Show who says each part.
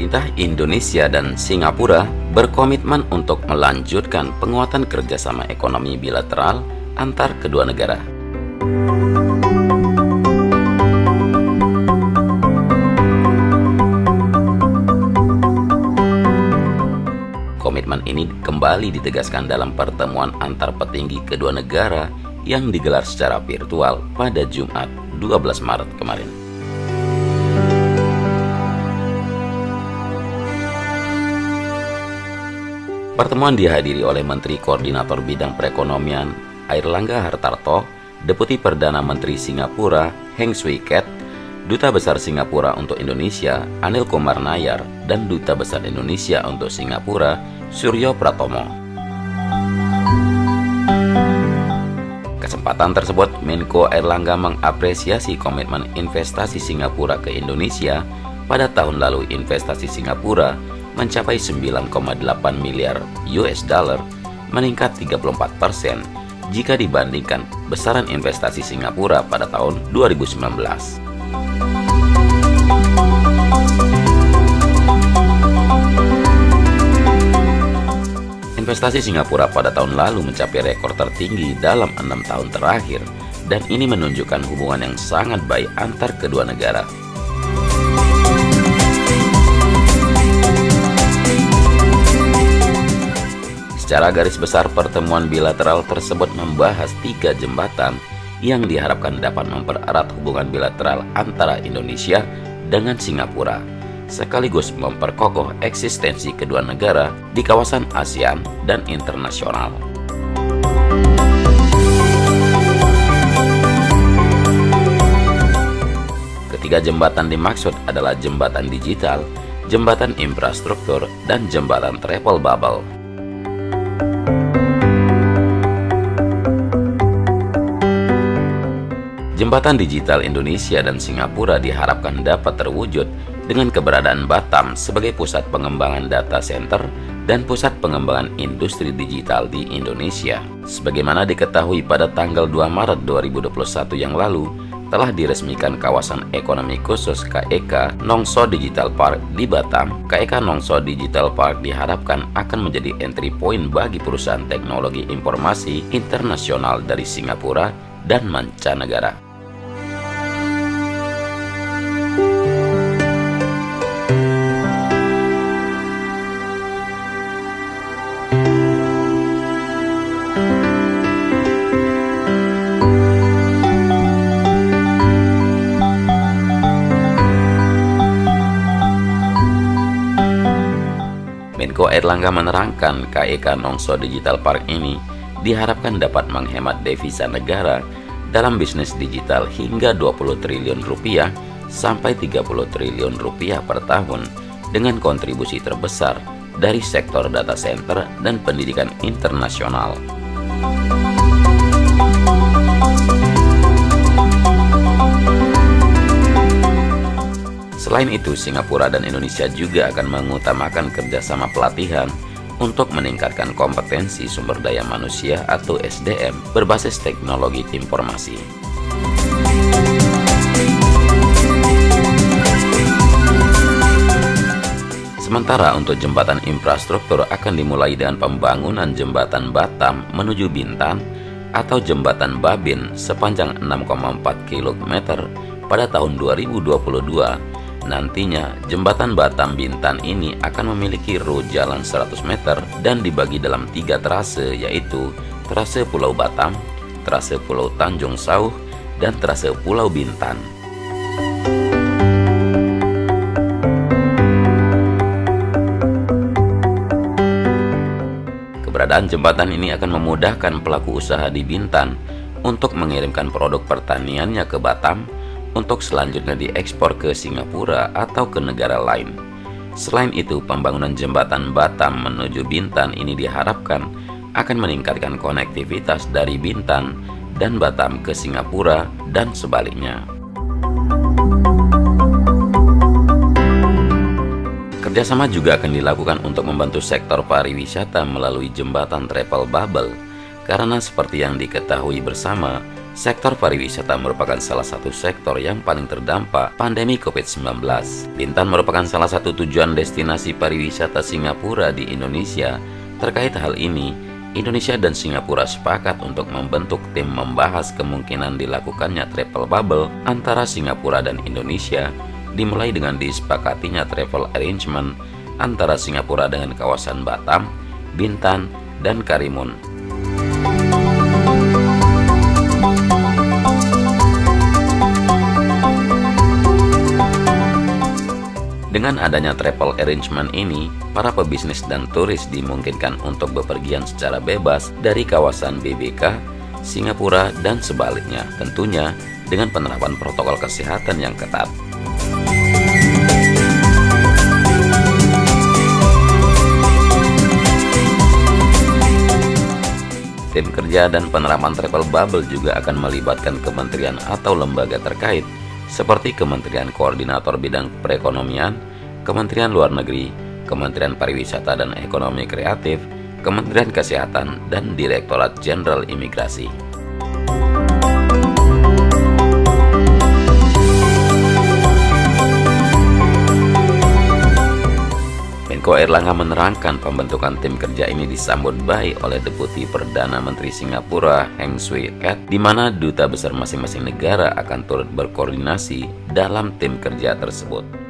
Speaker 1: Pemerintah Indonesia dan Singapura berkomitmen untuk melanjutkan penguatan kerjasama ekonomi bilateral antar kedua negara. Komitmen ini kembali ditegaskan dalam pertemuan antar petinggi kedua negara yang digelar secara virtual pada Jumat 12 Maret kemarin. Pertemuan dihadiri oleh Menteri Koordinator Bidang Perekonomian Airlangga Hartarto, Deputi Perdana Menteri Singapura Heng Swee Keat, Duta Besar Singapura untuk Indonesia Anil Kumar Nayar, dan Duta Besar Indonesia untuk Singapura Suryo Pratomo. Kesempatan tersebut, Menko Airlangga mengapresiasi komitmen investasi Singapura ke Indonesia. Pada tahun lalu investasi Singapura mencapai 9,8 miliar US dollar, meningkat 34% jika dibandingkan besaran investasi Singapura pada tahun 2019. Investasi Singapura pada tahun lalu mencapai rekor tertinggi dalam 6 tahun terakhir, dan ini menunjukkan hubungan yang sangat baik antar kedua negara. Secara garis besar, pertemuan bilateral tersebut membahas 3 jembatan yang diharapkan dapat mempererat hubungan bilateral antara Indonesia dengan Singapura, sekaligus memperkokoh eksistensi kedua negara di kawasan ASEAN dan internasional. Ketiga jembatan dimaksud adalah jembatan digital, jembatan infrastruktur, dan jembatan travel bubble. Jembatan digital Indonesia dan Singapura diharapkan dapat terwujud dengan keberadaan Batam sebagai pusat pengembangan data center dan pusat pengembangan industri digital di Indonesia. Sebagaimana diketahui pada tanggal 2 Maret 2021 yang lalu, telah diresmikan kawasan ekonomi khusus KEK Nongso Digital Park di Batam. KEK Nongso Digital Park diharapkan akan menjadi entry point bagi perusahaan teknologi informasi internasional dari Singapura dan mancanegara. Menko Airlangga menerangkan KEK Nongso Digital Park ini diharapkan dapat menghemat devisa negara dalam bisnis digital hingga 20 triliun rupiah sampai 30 triliun rupiah per tahun, dengan kontribusi terbesar dari sektor data center dan pendidikan internasional. Selain itu, Singapura dan Indonesia juga akan mengutamakan kerjasama pelatihan untuk meningkatkan kompetensi sumber daya manusia atau SDM berbasis teknologi informasi. Sementara untuk jembatan infrastruktur akan dimulai dengan pembangunan jembatan Batam menuju Bintan atau jembatan Babin sepanjang 6,4 km pada tahun 2022. Nantinya, jembatan Batam Bintan ini akan memiliki ruas jalan 100 meter dan dibagi dalam 3 trase, yaitu trase Pulau Batam, trase Pulau Tanjung Sauh, dan trase Pulau Bintan. Keberadaan jembatan ini akan memudahkan pelaku usaha di Bintan untuk mengirimkan produk pertaniannya ke Batam untuk selanjutnya diekspor ke Singapura atau ke negara lain. Selain itu, pembangunan jembatan Batam menuju Bintan ini diharapkan akan meningkatkan konektivitas dari Bintan dan Batam ke Singapura dan sebaliknya. Kerjasama juga akan dilakukan untuk membantu sektor pariwisata melalui jembatan travel bubble, karena seperti yang diketahui bersama, Sektor pariwisata merupakan salah satu sektor yang paling terdampak pandemi COVID-19. Bintan merupakan salah satu tujuan destinasi pariwisata Singapura di Indonesia. Terkait hal ini, Indonesia dan Singapura sepakat untuk membentuk tim membahas kemungkinan dilakukannya travel bubble antara Singapura dan Indonesia, dimulai dengan disepakatinya travel arrangement antara Singapura dengan kawasan Batam, Bintan, dan Karimun. Dengan adanya travel arrangement ini, para pebisnis dan turis dimungkinkan untuk bepergian secara bebas dari kawasan BBK, Singapura, dan sebaliknya, tentunya dengan penerapan protokol kesehatan yang ketat. Tim kerja dan penerapan travel bubble juga akan melibatkan kementerian atau lembaga terkait seperti Kementerian Koordinator Bidang Perekonomian, Kementerian Luar Negeri, Kementerian Pariwisata dan Ekonomi Kreatif, Kementerian Kesehatan, dan Direktorat Jenderal Imigrasi. Menko Airlangga menerangkan pembentukan tim kerja ini disambut baik oleh Deputi Perdana Menteri Singapura Heng Swee Keat, di mana duta besar masing-masing negara akan turut berkoordinasi dalam tim kerja tersebut.